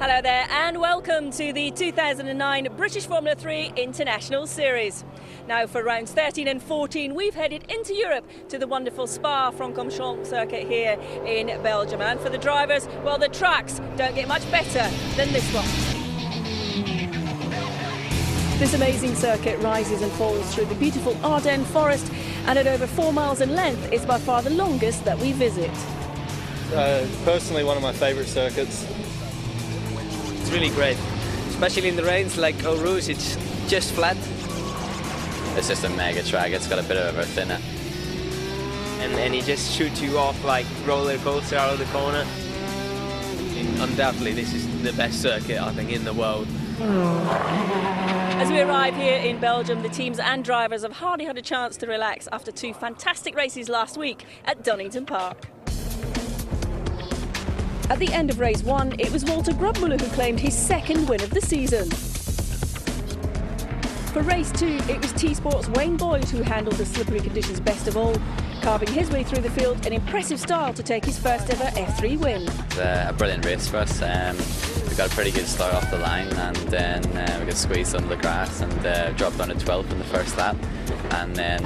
Hello there and welcome to the 2009 British Formula 3 International Series. Now for rounds 13 and 14 we've headed into Europe to the wonderful Spa-Francorchamps circuit here in Belgium, and for the drivers, well, the tracks don't get much better than this one. This amazing circuit rises and falls through the beautiful Ardennes forest, and at over 4 miles in length is by far the longest that we visit. Personally, one of my favourite circuits. It's really great, especially in the rains like Eau Rouge. It's just flat. It's just a mega track. It's got a bit of everything in it. And he just shoots you off like roller coaster out of the corner. Undoubtedly, this is the best circuit, I think, in the world. As we arrive here in Belgium, the teams and drivers have hardly had a chance to relax after 2 fantastic races last week at Donington Park. At the end of race 1, it was Walter Grubmuller who claimed his second win of the season. For race 2, it was T-Sport's Wayne Boyd who handled the slippery conditions best of all, carving his way through the field in impressive style to take his first ever F3 win. It's a brilliant race for us. We got a pretty good start off the line, and then we got squeezed under the grass and dropped down to 12th in the first lap. And then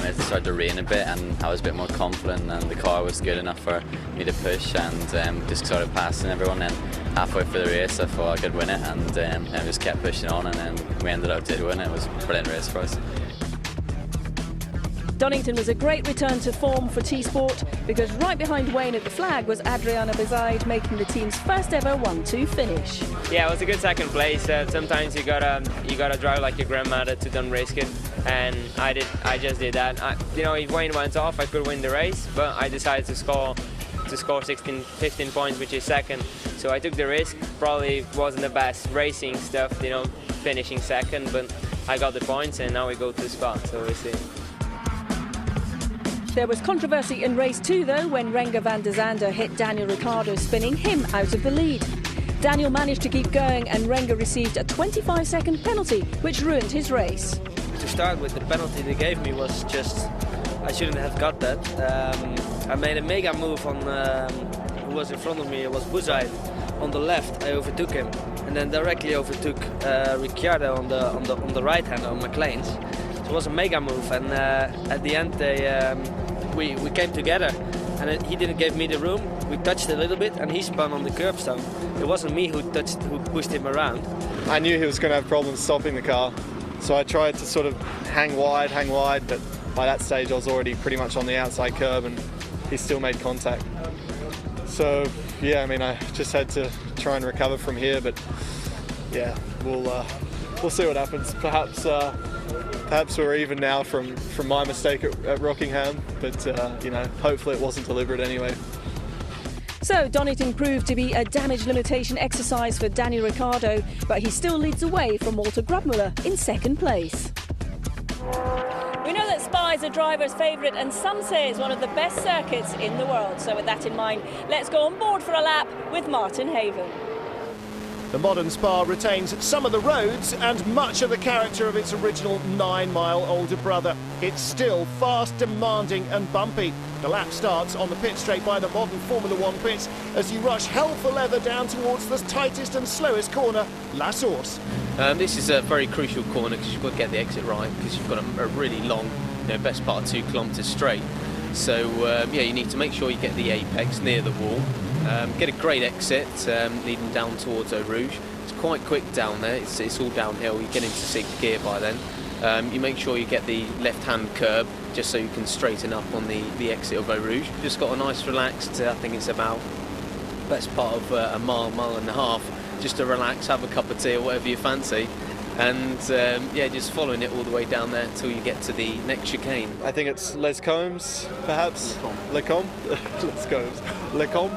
it started to rain a bit, and I was a bit more confident, and the car was good enough for me to push, and just started passing everyone. And halfway through the race, I thought I could win it, and just kept pushing on, and then we ended up did win it. It was a brilliant race for us. Donington was a great return to form for T-Sport, because right behind Wayne at the flag was Adriana Bezaid, making the team's first ever 1-2 finish. Yeah, it was a good second place. Sometimes you gotta drive like your grandmother to don't risk it, and I just did that. If Wayne went off, I could win the race, but I decided to score 15 points, which is second. So I took the risk. Probably wasn't the best racing stuff, finishing second, but I got the points, and now we go to Spa. So we'll see. There was controversy in race 2 though, when Renger van der Zande hit Daniel Ricciardo, spinning him out of the lead. Daniel managed to keep going, and Renger received a 25-second penalty, which ruined his race. To start with, the penalty they gave me was just, I shouldn't have got that. I made a mega move on who was in front of me. It was Bezaid on the left. I overtook him, and then directly overtook Ricciardo on the right hand on McLaren's. So it was a mega move, and at the end we came together, and he didn't give me the room. We touched a little bit, and he spun on the curbstone. It wasn't me who pushed him around. I knew he was going to have problems stopping the car, so I tried to sort of hang wide, but by that stage I was already pretty much on the outside curb, and he still made contact. So yeah, I just had to try and recover from here, but yeah, we'll see what happens. Perhaps we're even now from my mistake at Rockingham, but hopefully it wasn't deliberate anyway. So Donington proved to be a damage limitation exercise for Daniel Ricciardo, but he still leads away from Walter Grubmuller in second place. We know that Spa is a driver's favourite, and some say it's one of the best circuits in the world. So with that in mind, let's go on board for a lap with Martin Haven. The modern Spa retains some of the roads and much of the character of its original 9-mile older brother. It's still fast, demanding and bumpy. The lap starts on the pit straight by the modern Formula 1 pits as you rush hell for leather down towards the tightest and slowest corner, La Source. This is a very crucial corner because you've got to get the exit right, because you've got a really long, best part of 2 kilometres straight. So you need to make sure you get the apex near the wall. Get a great exit leading down towards Eau Rouge. It's quite quick down there, it's all downhill. You get into 6th gear by then. You make sure you get the left-hand curb just so you can straighten up on the exit of Eau Rouge. Just got a nice relaxed, I think it's about best part of a mile and a half, just to relax, have a cup of tea or whatever you fancy. And just following it all the way down there until you get to the next chicane. I think it's Les Combes, perhaps. Les Combes. Les Combes. Les Combes.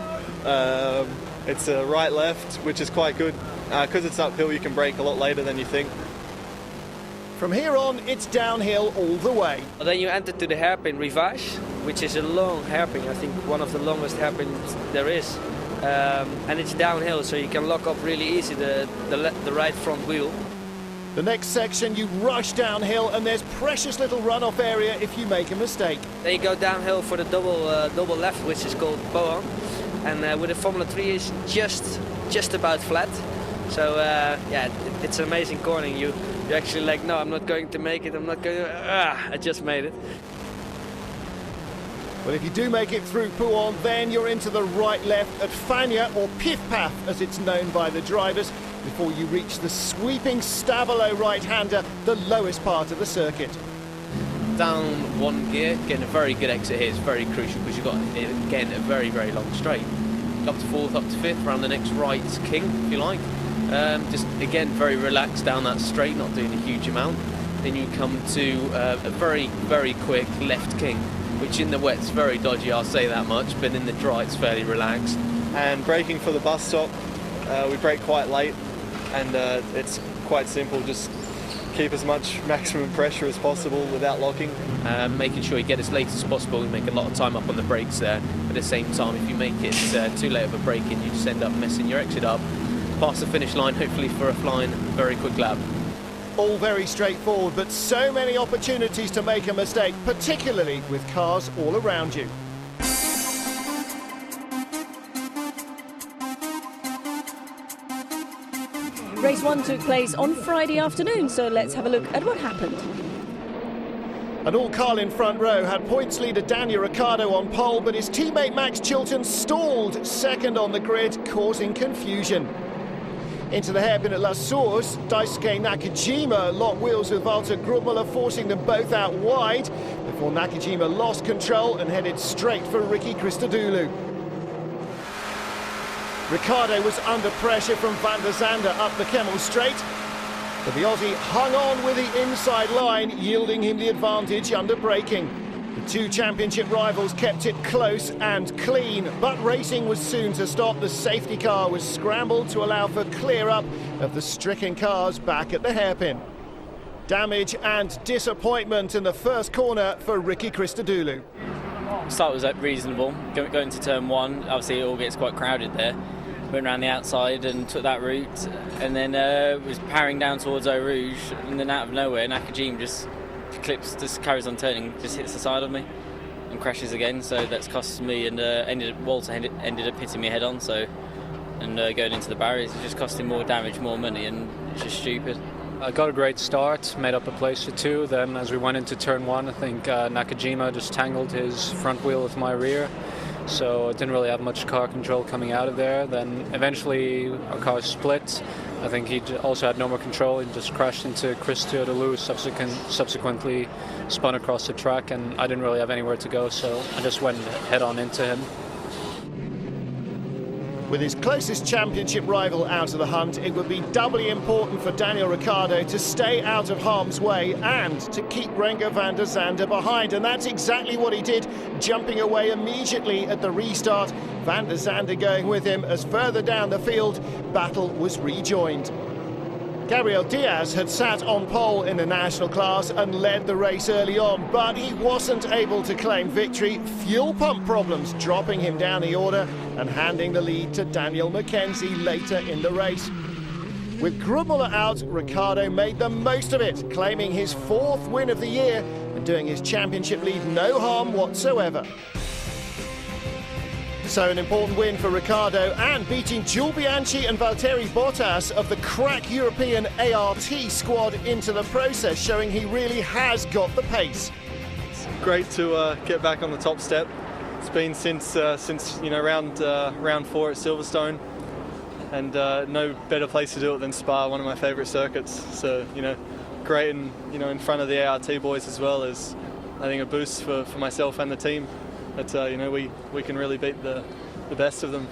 It's a right-left, which is quite good. Because it's uphill, you can brake a lot later than you think. From here on, it's downhill all the way. Then you enter to the hairpin Rivage, which is a long hairpin. I think one of the longest hairpins there is. And it's downhill, so you can lock up really easy the right front wheel. The next section, you rush downhill, and there's precious little runoff area if you make a mistake. Then you go downhill for the double left, which is called Boan. And with the Formula 3, it's just just about flat. So yeah, it's an amazing corner. You're actually like, no, I'm not going to make it. I'm not going to. I just made it. Well, if you do make it through Pouhon, then you're into the right-left at Fagnes, or Piff-Paff as it's known by the drivers, before you reach the sweeping Stavelot right-hander, the lowest part of the circuit. Down one gear, getting a very good exit here is very crucial because you've got, again, a very, very long straight. Up to fourth, up to fifth, around the next right king, if you like. Just, again, very relaxed down that straight, not doing a huge amount. Then you come to a very, very quick left king, which in the wet's very dodgy, I'll say that much, but in the dry it's fairly relaxed. And braking for the bus stop, we brake quite late, and it's quite simple, just keep as much maximum pressure as possible without locking. Making sure you get as late as possible, you make a lot of time up on the brakes there. At the same time, if you make it too late of a break in, you just end up messing your exit up. Past the finish line, hopefully for a flying, very quick lap. All very straightforward, but so many opportunities to make a mistake, particularly with cars all around you. Race 1 took place on Friday afternoon, so let's have a look at what happened. An all-Carlin front row had points leader Daniel Ricciardo on pole, but his teammate Max Chilton stalled second on the grid, causing confusion. Into the hairpin at La Source, Daisuke Nakajima locked wheels with Walter Grubmuller, forcing them both out wide, before Nakajima lost control and headed straight for Ricky Christodoulou. Ricciardo was under pressure from Van der Zande up the Kemmel Straight, but the Aussie hung on with the inside line, yielding him the advantage under braking. The two championship rivals kept it close and clean, but racing was soon to stop. The safety car was scrambled to allow for clear-up of the stricken cars back at the hairpin. Damage and disappointment in the first corner for Ricky Christodoulou. Start was reasonable. Going to turn one, obviously it all gets quite crowded there. Went around the outside and took that route, and then was powering down towards Eau Rouge, and then out of nowhere Nakajima just carries on turning, just hits the side of me and crashes again. So that's cost me, and Walter ended up hitting me head on. So going into the barriers, it just cost him more damage, more money, and it's just stupid. I got a great start, made up a place for two. Then as we went into turn one, I think Nakajima just tangled his front wheel with my rear. So I didn't really have much car control coming out of there. Then eventually our cars split. I think he also had no more control. He just crashed into Christodoulou, subsequently spun across the track, and I didn't really have anywhere to go, so I just went head on into him. With his closest championship rival out of the hunt, it would be doubly important for Daniel Ricciardo to stay out of harm's way and to keep Renger van der Zande behind. And that's exactly what he did, jumping away immediately at the restart. Van der Zande going with him as further down the field, battle was rejoined. Gabriel Diaz had sat on pole in the national class and led the race early on, but he wasn't able to claim victory. Fuel pump problems dropping him down the order and handing the lead to Daniel Mackenzie later in the race. With Grubmuller out, Ricciardo made the most of it, claiming his fourth win of the year and doing his championship lead no harm whatsoever. So an important win for Ricciardo, and beating Jules Bianchi and Valtteri Bottas of the crack European ART squad into the process, showing he really has got the pace. It's great to get back on the top step. It's been since round 4 at Silverstone, and no better place to do it than Spa, one of my favourite circuits. So great, and in front of the ART boys as well, is I think a boost for myself and the team. But we can really beat the best of them.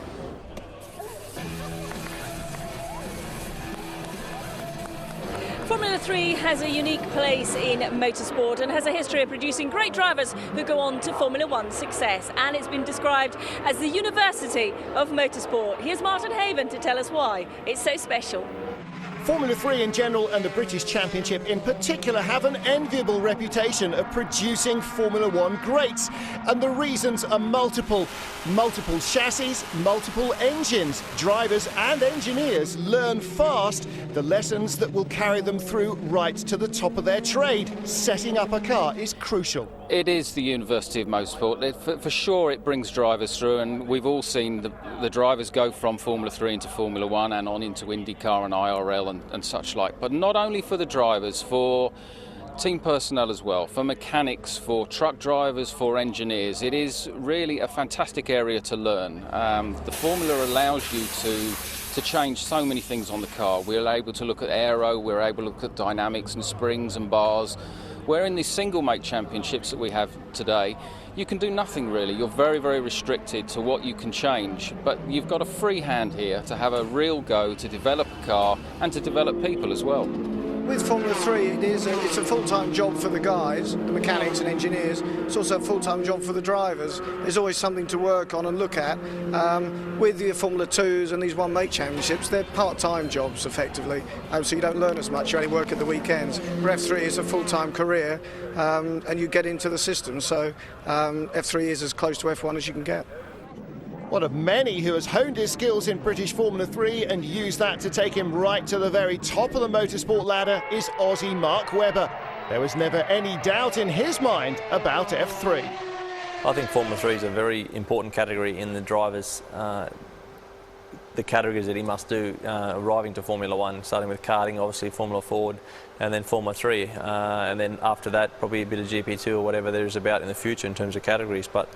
Formula 3 has a unique place in motorsport and has a history of producing great drivers who go on to Formula 1 success. And it's been described as the university of motorsport. Here's Martin Haven to tell us why it's so special. Formula 3 in general and the British Championship in particular have an enviable reputation of producing Formula 1 greats. And the reasons are multiple. Multiple chassis, multiple engines. Drivers and engineers learn fast the lessons that will carry them through right to the top of their trade. Setting up a car is crucial. It is the University of Motorsport. For sure it brings drivers through, and we've all seen the drivers go from Formula 3 into Formula 1 and on into IndyCar and IRL and such like. But not only for the drivers, for team personnel as well, for mechanics, for truck drivers, for engineers. It is really a fantastic area to learn. The formula allows you to change so many things on the car. We're able to look at aero, we're able to look at dynamics and springs and bars. Where in these single make championships that we have today, you can do nothing really. You're very, very restricted to what you can change, but you've got a free hand here to have a real go to develop a car and to develop people as well. With Formula 3, it's a full-time job for the guys, the mechanics and engineers. It's also a full-time job for the drivers. There's always something to work on and look at. With the Formula 2s and these one-make championships, they're part-time jobs, effectively. So you don't learn as much, you only work at the weekends. F3 is a full-time career, and you get into the system. So F3 is as close to F1 as you can get. One of many who has honed his skills in British Formula 3 and used that to take him right to the very top of the motorsport ladder is Aussie Mark Webber. There was never any doubt in his mind about F3. I think Formula 3 is a very important category in the drivers, the categories that he must do arriving to Formula 1, starting with karting, obviously Formula Ford, and then Formula 3. And then after that, probably a bit of GP2 or whatever there is about in the future in terms of categories. But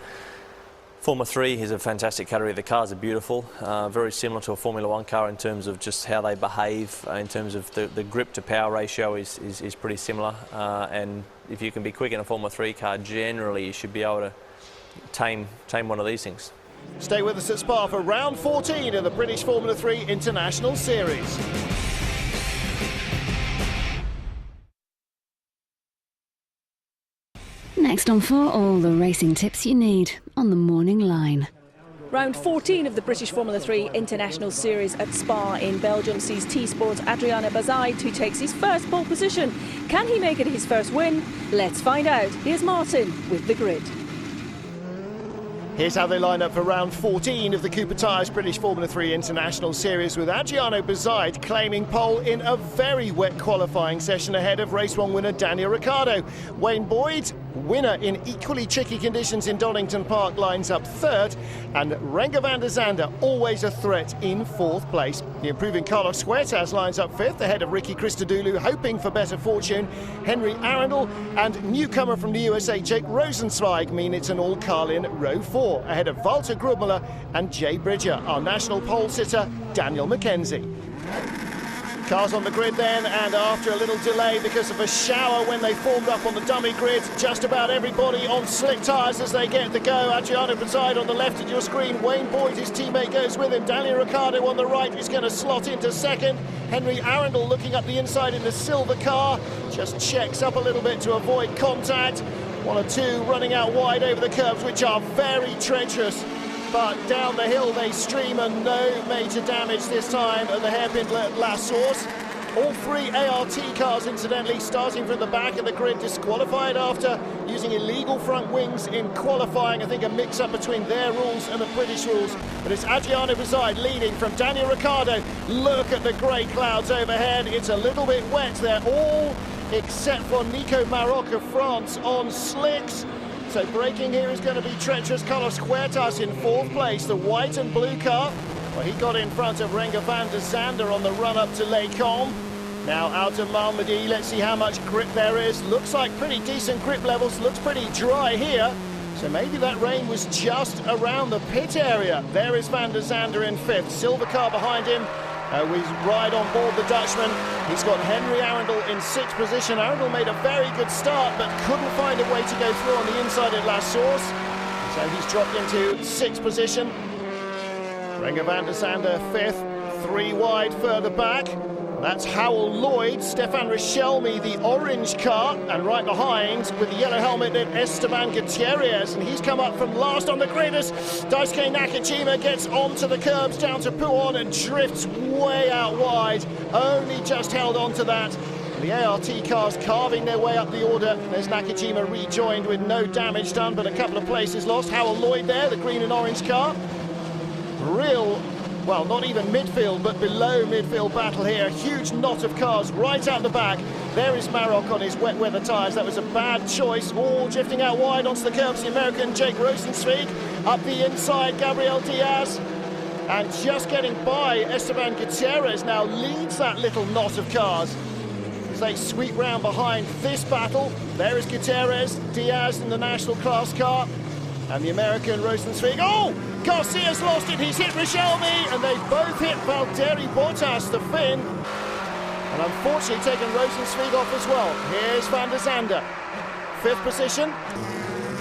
Formula 3 is a fantastic category. The cars are beautiful, very similar to a Formula 1 car in terms of just how they behave, in terms of the grip to power ratio is pretty similar. And if you can be quick in a Formula 3 car, generally you should be able to tame one of these things. Stay with us at Spa for round 14 of the British Formula 3 International Series. Next on 4, all the racing tips you need on the morning line. Round 14 of the British Formula 3 International Series at Spa in Belgium sees T-Sport's Adriano Bazaid, who takes his first pole position. Can he make it his first win? Let's find out. Here's Martin with the grid. Here's how they line up for round 14 of the Cooper Tires British Formula 3 International Series, with Adriano Bazaid claiming pole in a very wet qualifying session ahead of Race 1 winner Daniel Ricciardo. Wayne Boyd, winner in equally tricky conditions in Donington Park, lines up third, and Renger van der Zande, always a threat, in fourth place. The improving Carlos Huertas lines up fifth ahead of Ricky Christodoulou, hoping for better fortune. Henry Arundel and newcomer from the USA Jake Rosenzweig mean it's an all-Carlin row 4 ahead of Walter Grubmüller and Jay Bridger. Our national pole sitter Daniel McKenzie. Cars on the grid then, and after a little delay because of a shower when they formed up on the dummy grid, just about everybody on slick tyres as they get the go. Adriano Bazaid on the left of your screen, Wayne Boyd, his teammate, goes with him. Daniel Ricciardo on the right is going to slot into second. Henry Arundel looking up the inside in the silver car, just checks up a little bit to avoid contact. 1 or 2 running out wide over the curves, which are very treacherous. But down the hill they stream, and no major damage this time at the hairpin La Source. All 3 ART cars, incidentally, starting from the back of the grid, disqualified after using illegal front wings in qualifying. I think a mix-up between their rules and the British rules. But it's Adriano Bazaid leading from Daniel Ricciardo. Look at the grey clouds overhead. It's a little bit wet there, all except for Nico Maroc of France on slicks. So braking here is going to be treacherous. Carlos Huertas in fourth place, the white and blue car. Well, he got in front of Renger van der Zande on the run-up to Les Combes. Now out of Malmedy, let's see how much grip there is. Looks like pretty decent grip levels, looks pretty dry here. So maybe that rain was just around the pit area. There is van der Zande in fifth, silver car behind him. We ride on board the Dutchman. He's got Henry Arundel in sixth position. Arundel made a very good start, but couldn't find a way to go through on the inside at La Source. So he's dropped into sixth position. Renger van der Zande fifth, 3 wide further back. That's Howell Lloyd, Stefan Richelme, the orange car, and right behind with the yellow helmet Esteban Gutierrez, and he's come up from last on the grid as Daisuke Nakajima gets onto the curbs down to Pouon and drifts way out wide, only just held on to that. The ART cars carving their way up the order. There's Nakajima rejoined with no damage done, but a couple of places lost. Howell Lloyd there, the green and orange car. Real, well, not even midfield, but below midfield battle here. A huge knot of cars right out the back. There is Maroc on his wet weather tyres. That was a bad choice. All drifting out wide onto the curbs. The American Jake Rosenzweig. Up the inside, Gabriel Diaz. And just getting by, Esteban Gutierrez now leads that little knot of cars. They sweep round behind this battle. There is Gutierrez, Diaz in the national class car, and the American Rosenzweig. Oh, Garcia's lost it. He's hit Richelme, and they've both hit Valtteri Bottas, the Finn, and unfortunately taken Rosenzweig off as well. Here's Van der Zande, 5th position.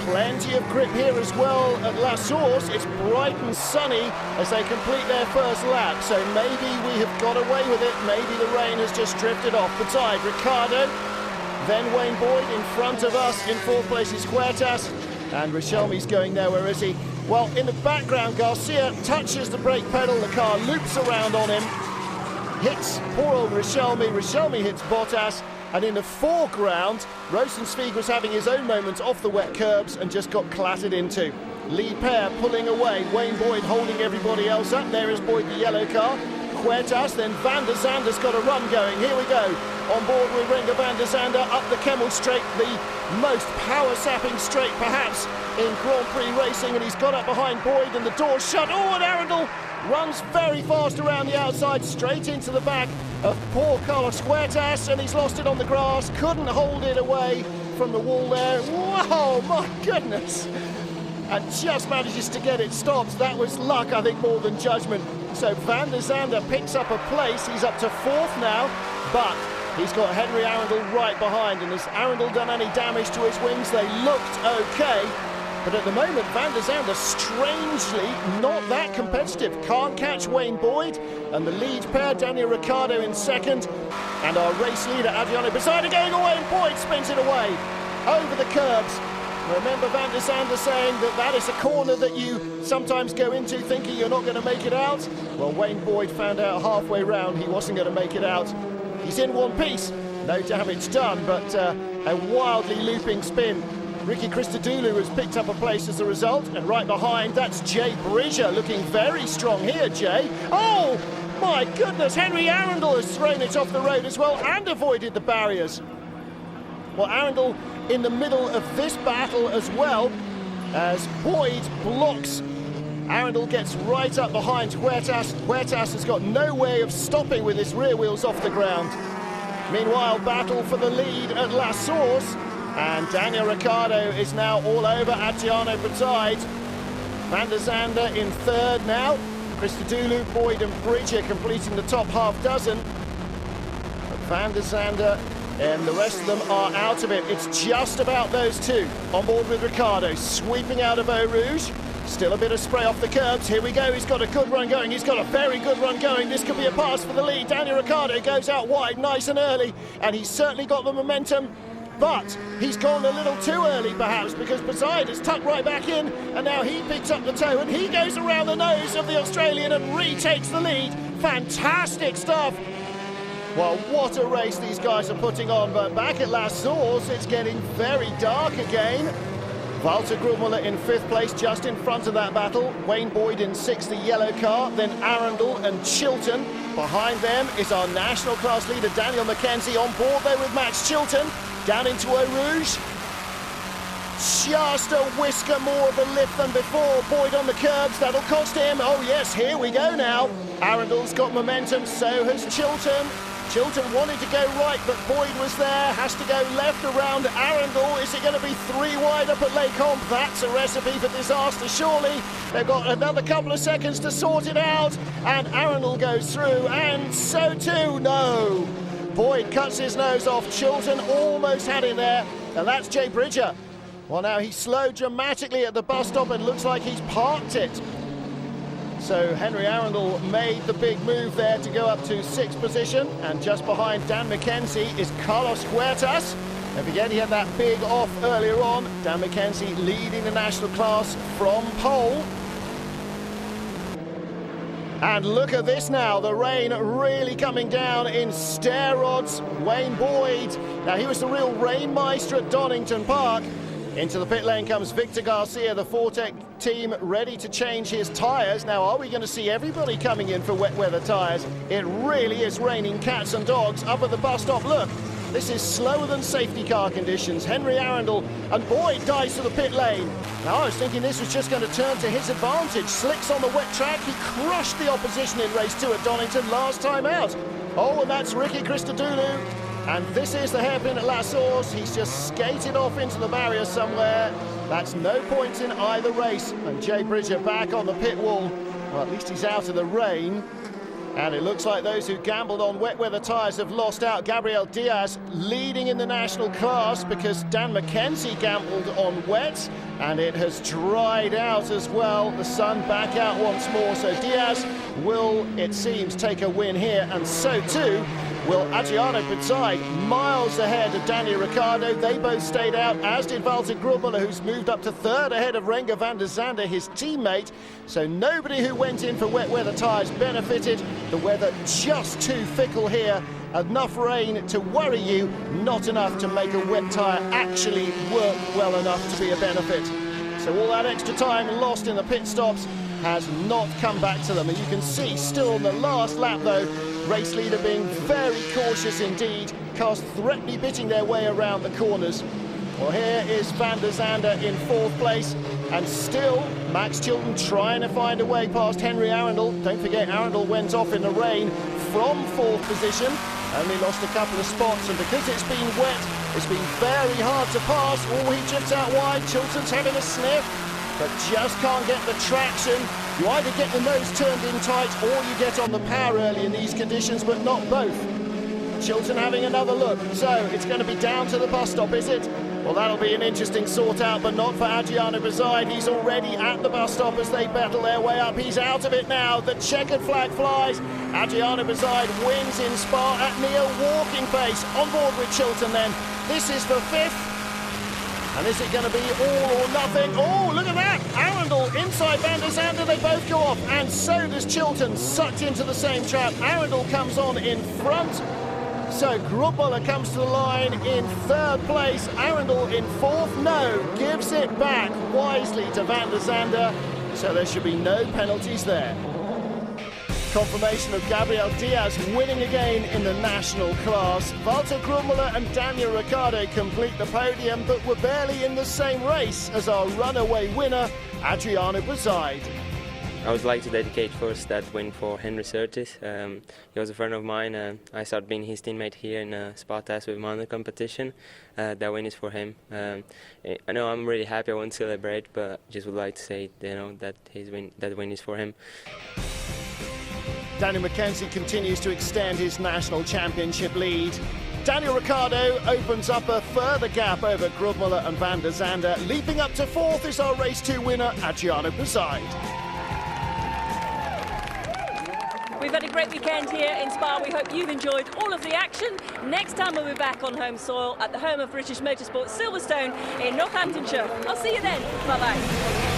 Plenty of grip here as well at La Source. It's bright and sunny as they complete their first lap, so maybe we have got away with it. Maybe the rain has just drifted off. Beside Ricciardo, then Wayne Boyd. In front of us in 4th place is Huertas, and Richelme's going there. Where is he? Well, in the background, Garcia touches the brake pedal, the car loops around on him, hits poor old Richelme. Richelme hits Bottas. And in the foreground, Rosenzweig was having his own moments off the wet curbs and just got clattered into. Lead pair pulling away, Wayne Boyd holding everybody else up. There is Boyd, the yellow car. Huertas, then Van der Zande's got a run going. Here we go. On board with Renger van der Zande up the Kemmel Straight, the most power-sapping straight perhaps in Grand Prix racing, and he's got up behind Boyd and the door's shut. Oh, and Arundel runs very fast around the outside, straight into the back of poor Carlos Huertas, and he's lost it on the grass, couldn't hold it away from the wall there. Whoa, my goodness! And just manages to get it stopped. That was luck, I think, more than judgment. So Van der Zande picks up a place. He's up to 4th now, but he's got Henry Arundel right behind, and has Arundel done any damage to his wings? They looked okay. But at the moment, Van der Zande, strangely, not that competitive. Can't catch Wayne Boyd. And the lead pair, Daniel Ricciardo in 2nd. And our race leader, Adriano Beside, going away, and Boyd spins it away over the curbs. Remember Van der Zande saying that that is a corner that you sometimes go into thinking you're not going to make it out? Well, Wayne Boyd found out halfway round he wasn't going to make it out. He's in one piece. No damage done, but a wildly looping spin. Ricky Christodoulou has picked up a place as a result, and right behind, that's Jay Bridger, looking very strong here, Jay. Oh, my goodness, Henry Arundel has thrown it off the road as well and avoided the barriers. Well, Arundel in the middle of this battle as well, as Boyd blocks. Arundel gets right up behind Huertas. Huertas has got no way of stopping with his rear wheels off the ground. Meanwhile, battle for the lead at La Source. And Daniel Ricciardo is now all over Adriano Beside. Van der Zande in 3rd now. Christodoulou, Boyd and Bridger completing the top half dozen. But Van der Zande and the rest of them are out of it. It's just about those two on board with Ricciardo, sweeping out of Eau Rouge. Still a bit of spray off the curbs. Here we go. He's got a good run going. He's got a very good run going. This could be a pass for the lead. Daniel Ricciardo goes out wide nice and early, and he's certainly got the momentum. But he's gone a little too early, perhaps, because Beside has tucked right back in, and now he picks up the toe, and he goes around the nose of the Australian and retakes the lead. Fantastic stuff. Well, what a race these guys are putting on. But back at La Source, it's getting very dark again. Walter Grubmuller in 5th place, just in front of that battle. Wayne Boyd in 6th, the yellow car. Then Arundel and Chilton. Behind them is our national class leader, Daniel Mackenzie, on board there with Max Chilton. Down into Eau Rouge. Just a whisker more of a lift than before. Boyd on the curbs, that'll cost him. Oh yes, here we go now. Arendel's got momentum, so has Chilton. Chilton wanted to go right, but Boyd was there. Has to go left around Arundel. Is it going to be 3 wide up at Les Combes? That's a recipe for disaster, surely. They've got another couple of seconds to sort it out. And Arundel goes through, and so too, no. Boyd cuts his nose off. Chilton almost had it there, and that's Jay Bridger. Well, now he slowed dramatically at the bus stop and looks like he's parked it. So Henry Arundel made the big move there to go up to 6th position, and just behind Dan McKenzie is Carlos Huertas. Don't forget he had that big off earlier on. Dan McKenzie leading the national class from pole. And look at this now, the rain really coming down in steroids. Wayne Boyd, now he was the real rain meister at Donington Park. Into the pit lane comes Victor Garcia, the Fortec team ready to change his tyres. Now, are we going to see everybody coming in for wet weather tyres? It really is raining cats and dogs up at the bus stop. Look, this is slower than safety car conditions. Henry Arundel, and Boyd dives to the pit lane. Now, I was thinking this was just going to turn to his advantage. Slicks on the wet track. He crushed the opposition in race 2 at Donington last time out. Oh, and that's Ricky Christodoulou. And this is the hairpin at La Source. He's just skated off into the barrier somewhere. That's no points in either race. And Jay Bridger back on the pit wall. Well, at least he's out of the rain. And it looks like those who gambled on wet weather tyres have lost out. Gabriel Diaz leading in the national class because Dan McKenzie gambled on wet, and it has dried out as well. The sun back out once more, so Diaz will, it seems, take a win here, and so too will Adriano Pizzai, miles ahead of Daniel Ricciardo. They both stayed out, as did Walter Grubmuller, who's moved up to 3rd ahead of Renger van der Zande, his teammate. So nobody who went in for wet weather tyres benefited. The weather just too fickle here. Enough rain to worry you, not enough to make a wet tyre actually work well enough to be a benefit. So all that extra time lost in the pit stops has not come back to them. And you can see still on the last lap though, race leader being very cautious indeed, cars threateningly bitting their way around the corners. Well, here is van der Zande in 4th place, and still Max Chilton trying to find a way past Henry Arundel. Don't forget, Arundel went off in the rain from 4th position, only lost a couple of spots, and because it's been wet, it's been very hard to pass. Oh, he chips out wide. Chilton's having a sniff, but just can't get the traction. You either get the nose turned in tight or you get on the power early in these conditions, but not both. Chilton having another look. So it's going to be down to the bus stop, is it? Well, that'll be an interesting sort out, but not for Adriano Pizzai. He's already at the bus stop as they battle their way up. He's out of it now. The checkered flag flies. Adriano Pizzai wins in Spa at near walking pace. On board with Chilton then. This is for 5th. And is it going to be all or nothing? Oh, look at that! Arundel inside van der Zande, they both go off. And so does Chilton, sucked into the same trap. Arundel comes on in front. So Grubmuller comes to the line in 3rd place. Arundel in 4th. No, gives it back wisely to van der Zande. So there should be no penalties there. Confirmation of Gabriel Diaz winning again in the national class. Walter Grubmuller and Daniel Ricciardo complete the podium, but were barely in the same race as our runaway winner, Adriano Pizzai. I would like to dedicate first that win for Henry Surtees. He was a friend of mine. I started being his teammate here in Spa Test with Monday competition. That win is for him. I know I'm really happy. I won't celebrate, but just would like to say, that that win is for him. Daniel McKenzie continues to extend his national championship lead. Daniel Ricciardo opens up a further gap over Grubmuller and van der Zande. Leaping up to 4th is our race 2 winner, Adriano Pizzai. We've had a great weekend here in Spa. We hope you've enjoyed all of the action. Next time we'll be back on home soil at the home of British Motorsport, Silverstone in Northamptonshire. I'll see you then. Bye-bye.